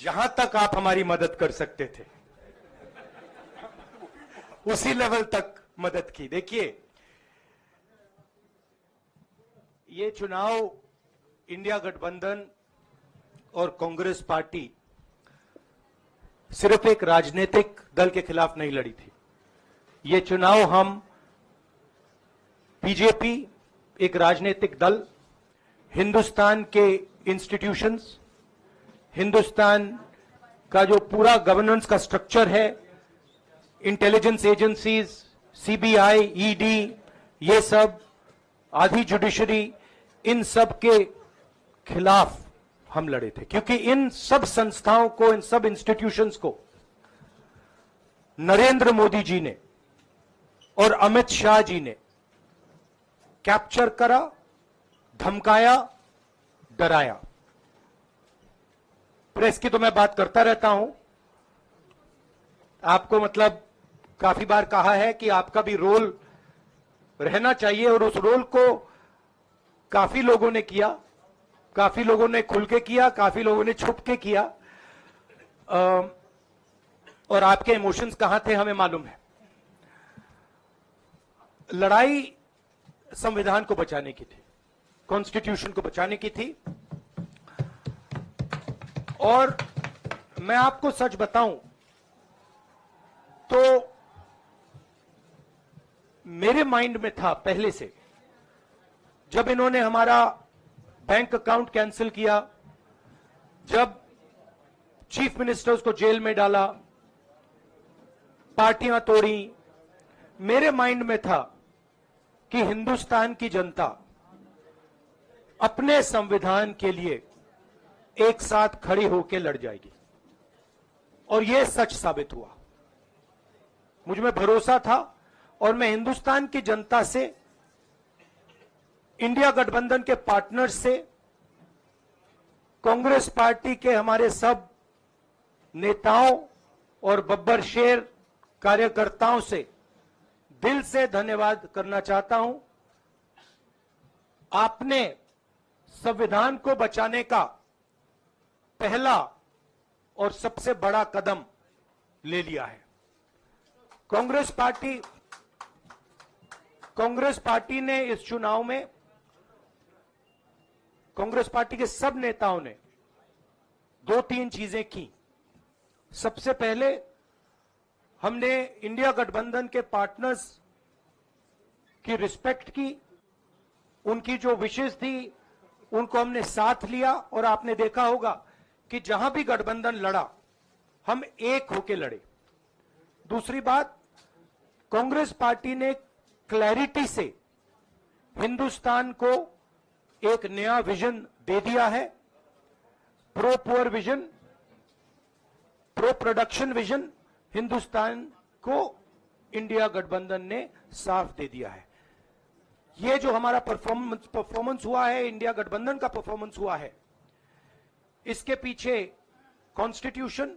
जहां तक आप हमारी मदद कर सकते थे उसी लेवल तक मदद की। देखिए, ये चुनाव इंडिया गठबंधन और कांग्रेस पार्टी सिर्फ एक राजनीतिक दल के खिलाफ नहीं लड़ी थी। ये चुनाव हम बीजेपी, एक राजनीतिक दल, हिंदुस्तान के इंस्टीट्यूशंस, हिंदुस्तान का जो पूरा गवर्नेंस का स्ट्रक्चर है, इंटेलिजेंस एजेंसीज, सीबीआई, ईडी, ये सब, आधी जुडिशरी, इन सब के खिलाफ हम लड़े थे। क्योंकि इन सब संस्थाओं को, इन सब इंस्टीट्यूशंस को नरेंद्र मोदी जी ने और अमित शाह जी ने कैप्चर करा, धमकाया, डराया। प्रेस की तो मैं बात करता रहता हूं, आपको मतलब काफी बार कहा है कि आपका भी रोल रहना चाहिए, और उस रोल को काफी लोगों ने किया, काफी लोगों ने खुल के किया, काफी लोगों ने छुप के किया, और आपके इमोशंस कहां थे हमें मालूम है। लड़ाई संविधान को बचाने की थी, कॉन्स्टिट्यूशन को बचाने की थी। और मैं आपको सच बताऊं तो मेरे माइंड में था पहले से, जब इन्होंने हमारा बैंक अकाउंट कैंसिल किया, जब चीफ मिनिस्टर्स को जेल में डाला, पार्टियां तोड़ी, मेरे माइंड में था कि हिंदुस्तान की जनता अपने संविधान के लिए एक साथ खड़ी होकर लड़ जाएगी। और यह सच साबित हुआ। मुझ में भरोसा था, और मैं हिंदुस्तान की जनता से, इंडिया गठबंधन के पार्टनर्स से, कांग्रेस पार्टी के हमारे सब नेताओं और बब्बर शेर कार्यकर्ताओं से दिल से धन्यवाद करना चाहता हूं। आपने संविधान को बचाने का पहला और सबसे बड़ा कदम ले लिया है। कांग्रेस पार्टी ने इस चुनाव में, कांग्रेस पार्टी के सब नेताओं ने 2-3 चीजें की। सबसे पहले हमने इंडिया गठबंधन के पार्टनर्स की रिस्पेक्ट की, उनकी जो विशेष थी उनको हमने साथ लिया, और आपने देखा होगा कि जहां भी गठबंधन लड़ा हम एक होकर लड़े। दूसरी बात, कांग्रेस पार्टी ने क्लैरिटी से हिंदुस्तान को एक नया विजन दे दिया है, pro poor vision, pro production vision Hindustan को इंडिया गठबंधन ने साफ दे दिया है। ये जो हमारा परफॉर्मेंस हुआ है, इंडिया गठबंधन का परफॉर्मेंस हुआ है, इसके पीछे कॉन्स्टिट्यूशन,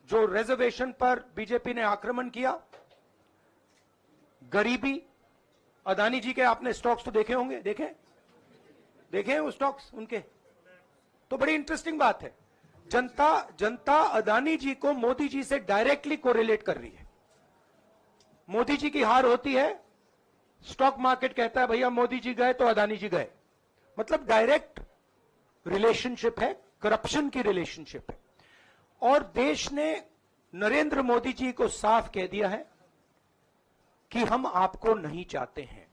जो रिजर्वेशन पर बीजेपी ने आक्रमण किया, गरीबी, अदानी जी के आपने स्टॉक्स तो देखे होंगे, देखे हैं वो स्टॉक्स उनके, तो बड़ी इंटरेस्टिंग बात है। जनता अदानी जी को मोदी जी से डायरेक्टली कोरिलेट कर रही है। मोदी जी की हार होती है, स्टॉक मार्केट कहता है भैया मोदी जी गए तो अदानी जी गए, मतलब डायरेक्ट रिलेशनशिप है, करप्शन की रिलेशनशिप है। और देश ने नरेंद्र मोदी जी को साफ कह दिया है कि हम आपको नहीं चाहते हैं।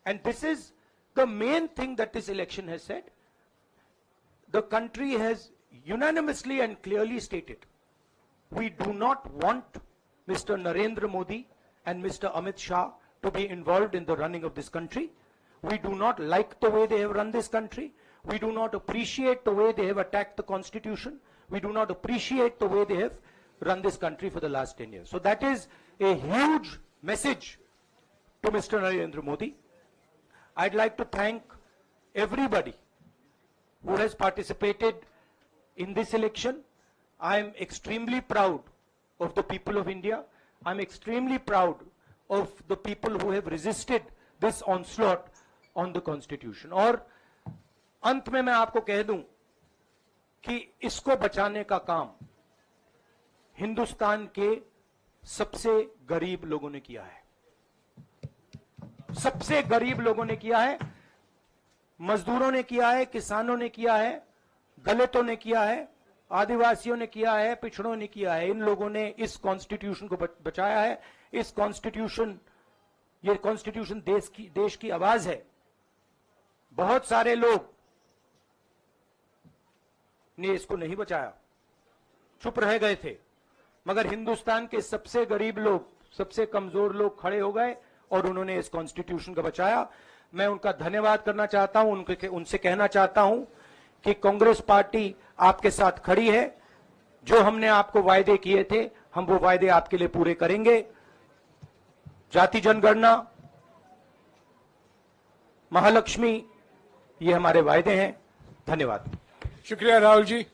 And this is the main thing that this election has said. The country has unanimously and clearly stated, we do not want Mr. Narendra Modi and Mr. Amit Shah to be involved in the running of this country. We do not like the way they have run this country. We do not appreciate the way they have attacked the constitution. We do not appreciate the way they have run this country for the last 10 years. So that is a huge message to Mr. Narendra Modi. I'd like to thank everybody who has participated in this election. I am extremely proud of the people of India. I'm extremely proud of the people who have resisted this onslaught on the constitution. और अंत में मैं आपको कह दूं कि इसको बचाने का काम हिंदुस्तान के सबसे गरीब लोगों ने किया है। सबसे गरीब लोगों ने किया है, मजदूरों ने किया है, किसानों ने किया है, दलितों ने किया है, आदिवासियों ने किया है, पिछड़ों ने किया है। इन लोगों ने इस कॉन्स्टिट्यूशन को बचाया है। इस कॉन्स्टिट्यूशन, ये कॉन्स्टिट्यूशन देश की आवाज है। बहुत सारे लोग ने इसको नहीं बचाया, चुप रह गए थे, मगर हिंदुस्तान के सबसे गरीब लोग, सबसे कमजोर लोग खड़े हो गए और उन्होंने इस कॉन्स्टिट्यूशन को बचाया। मैं उनका धन्यवाद करना चाहता हूं, उनसे कहना चाहता हूं कि कांग्रेस पार्टी आपके साथ खड़ी है। जो हमने आपको वायदे किए थे, हम वो वायदे आपके लिए पूरे करेंगे। जाति जनगणना, महालक्ष्मी, ये हमारे वायदे हैं। धन्यवाद। शुक्रिया राहुल जी।